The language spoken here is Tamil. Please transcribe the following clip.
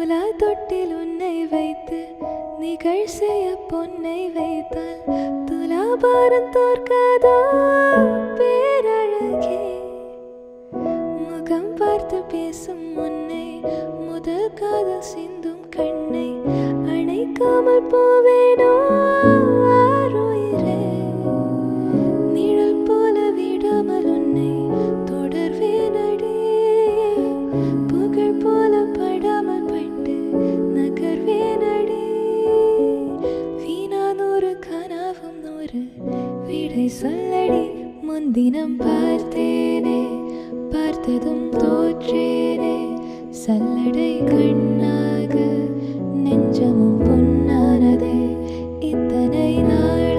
துலா தொட்டில் உன்னை வைத்து நிகழ் செய்ய பொன்னை வைத்தால் துலாபாரம் தோற்காதோ பேரழகே. முகம் பார்த்து பேசும் உன்னை முதல் காதல் சிந்தும் கண்ணை அணைக்காமல் போவேனோ ஆருயிரே. நிழல் போல விடாமல் உன்னை தொடர்வேனடி. புகழ் போல படாமல் பட்டு நகர்வேனடி. வீணானொரு கனவும் நூறு விடை சொல்லடி. முன்தினம் பார்த்தேனே பார்த்ததும் தோற்றேனே. சல்லடை கண்ணாக நெஞ்சமும் பொன்னானதே இத்தனை நாள்.